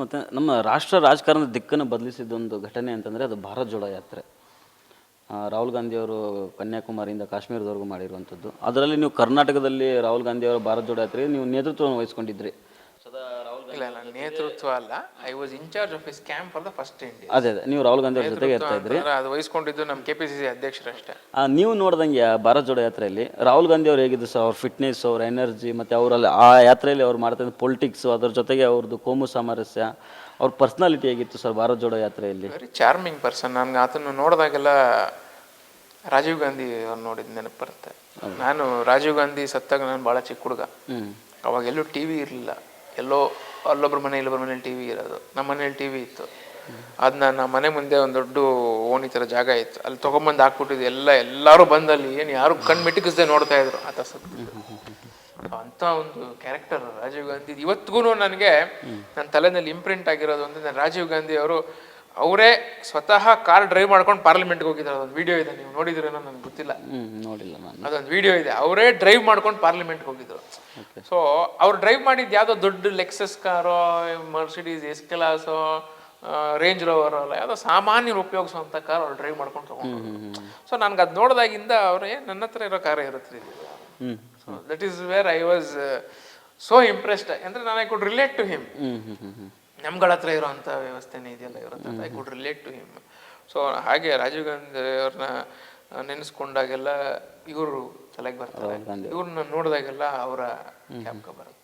ಮತ್ತು ನಮ್ಮ ರಾಷ್ಟ್ರ ರಾಜಕಾರಣದ ದಿಕ್ಕನ್ನು ಬದಲಿಸಿದ್ದೊಂದು ಘಟನೆ ಅಂತಂದರೆ ಅದು ಭಾರತ್ ಜೋಡೋ ಯಾತ್ರೆ. ರಾಹುಲ್ ಗಾಂಧಿಯವರು ಕನ್ಯಾಕುಮಾರಿಯಿಂದ ಕಾಶ್ಮೀರದವರೆಗೂ ಮಾಡಿರುವಂಥದ್ದು. ಅದರಲ್ಲಿ ನೀವು ಕರ್ನಾಟಕದಲ್ಲಿ ರಾಹುಲ್ ಗಾಂಧಿಯವರ ಭಾರತ್ ಜೋಡೋ ಯಾತ್ರೆಗೆ ನೀವು ನೇತೃತ್ವವನ್ನು ವಹಿಸ್ಕೊಂಡಿದ್ರಿ. ಸದಾ ರಾಹುಲ್ ಇಲ್ಲ ಇಲ್ಲ ನೇತೃತ್ವ ಅಲ್ಲ, I was in charge of his camp for the first India. ಅದೇ ನೀವು ರಾಹುಲ್ ಗಾಂಧಿ ಅವ್ರ ಜೊತೆಗೆ ಇರ್ತಾ ಇದ್ರಿ. ಅದು ವಹಿಸ್ಕೊಂಡಿದ್ದು ನಮ್ಮ KPCC ಅಧ್ಯಕ್ಷರಷ್ಟೇ. ನೀವು ನೋಡ್ದಂಗೆ ಭಾರತ್ ಜೋಡೋ ಯಾತ್ರೆಯಲ್ಲಿ ರಾಹುಲ್ ಗಾಂಧಿ ಅವ್ರು ಹೇಗಿದ್ದು ಸರ್, ಅವ್ರ ಫಿಟ್ನೆಸ್, ಅವ್ರ ಎನರ್ಜಿ, ಮತ್ತು ಅವರಲ್ಲಿ ಆ ಯಾತ್ರೆಯಲ್ಲಿ ಅವ್ರು ಮಾಡ್ತಾ ಪೊಲಿಟಿಕ್ಸು, ಅದ್ರ ಜೊತೆಗೆ ಅವ್ರದ್ದು ಕೋಮು ಸಾಮರಸ್ಯ, ಅವ್ರ ಪರ್ಸ್ನಾಲಿಟಿ ಹೇಗಿತ್ತು ಸರ್ ಭಾರತ್ ಜೋಡೋ ಯಾತ್ರೆಯಲ್ಲಿ? Very charming person. ನನಗೆ ಆತನ್ನು ನೋಡಿದಾಗೆಲ್ಲ ರಾಜೀವ್ ಗಾಂಧಿ ಅವ್ರು ನೋಡಿದ ನೆನಪು ಬರುತ್ತೆ. ನಾನು ರಾಜೀವ್ ಗಾಂಧಿ ಸತ್ತಾಗ ನಾನು ಭಾಳ ಚಿಕ್ಕ ಹುಡುಗ. ಅವಾಗ ಎಲ್ಲೂ ಟಿ ವಿ ಇರಲಿಲ್ಲ, ಎಲ್ಲೋ ಅಲ್ಲೊಬ್ರ ಮನೆ ಇಲ್ಲೊಬ್ರ ಮನೇಲಿ ಟಿ ವಿ ಇರೋದು. ನಮ್ಮ ಮನೇಲಿ ಟಿ ವಿ ಇತ್ತು. ಅದನ್ನ ನಮ್ಮ ಮನೆ ಮುಂದೆ ಒಂದು ದೊಡ್ಡ ಓಣಿ ಥರ ಜಾಗ ಇತ್ತು, ಅಲ್ಲಿ ತೊಗೊಂಬಂದು ಹಾಕ್ಬಿಟ್ಟಿದ್ದು. ಎಲ್ಲರೂ ಬಂದಲ್ಲಿ ಏನು ಯಾರು ಕಣ್ಣು ಮಿಟುಕಿಸದೆ ನೋಡ್ತಾ ಇದ್ರು ಆತ ಸತ್ತಿದ್ದು. ಅಂಥ ಒಂದು ಕ್ಯಾರೆಕ್ಟರ್ ರಾಜೀವ್ ಗಾಂಧಿ. ಇವತ್ತಿಗೂ ನನಗೆ ನನ್ನ ತಲೆನಲ್ಲಿ ಇಂಪ್ರಿಂಟ್ ಆಗಿರೋದು ಅಂದರೆ, ರಾಜೀವ್ ಗಾಂಧಿ ಅವರು ಅವರೇ ಸ್ವತಃ ಕಾರ್ ಡ್ರೈವ್ ಮಾಡ್ಕೊಂಡು ಪಾರ್ಲಿಮೆಂಟ್ಗೆ ಹೋಗಿದ್ದಾರೆ. ಅದೊಂದು ವಿಡಿಯೋ ಇದೆ, ನೀವು ನೋಡಿದ್ರೇನೋ ನನಗೆ ಗೊತ್ತಿಲ್ಲ. ನೋಡಿಲ್ಲ ನಾನು. ಅದೊಂದು ವಿಡಿಯೋ ಇದೆ, ಅವರೇ ಡ್ರೈವ್ ಮಾಡ್ಕೊಂಡು ಪಾರ್ಲಿಮೆಂಟ್ಗೆ ಹೋಗಿದ್ರು. ಸೊ ಅವ್ರು ಡ್ರೈವ್ ಮಾಡಿದ್ದು ಯಾವುದೋ ದೊಡ್ಡ ಲೆಕ್ಸಸ್ ಕಾರೋ, ಮರ್ಸಿಡೀಸ್ ಎಸ್ ಕ್ಲಾಸೋ, ರೇಂಜ್ ರೋವರ್ ಅಲ್ಲ, ಯಾವುದೋ ಸಾಮಾನ್ಯರು ಉಪಯೋಗಿಸುವಂಥ ಕಾರ್ ಅವ್ರು ಡ್ರೈವ್ ಮಾಡ್ಕೊಂಡು ತಗೊಂಡು. ಸೊ ನನಗೆ ಅದು ನೋಡಿದಾಗಿಂದ ಅವರೇ ನನ್ನ ಹತ್ರ ಇರೋ ಕಾರೇ ಇರುತ್ತೆ. So that is where I was so impressed. ಅಂದರೆ ನಾನು I could relate to him. ನಮ್ಗಳ ಹತ್ರ ಇರೋವಂಥ ವ್ಯವಸ್ಥೆನೇ ಇದೆಯಲ್ಲ ಇರುತ್ತೆ, I could relate to him. So ಹಾಗೆ ರಾಜೀವ್ ಗಾಂಧಿ ಅವ್ರನ್ನ ನೆನೆಸ್ಕೊಂಡಾಗೆಲ್ಲ ಇವರು ತಲೆಗೆ ಬರ್ತಾರೆ, ಇವ್ರನ್ನ ನೋಡಿದಾಗೆಲ್ಲ ಅವರ ಜ್ಞಾಪಕ ಬರುತ್ತೆ.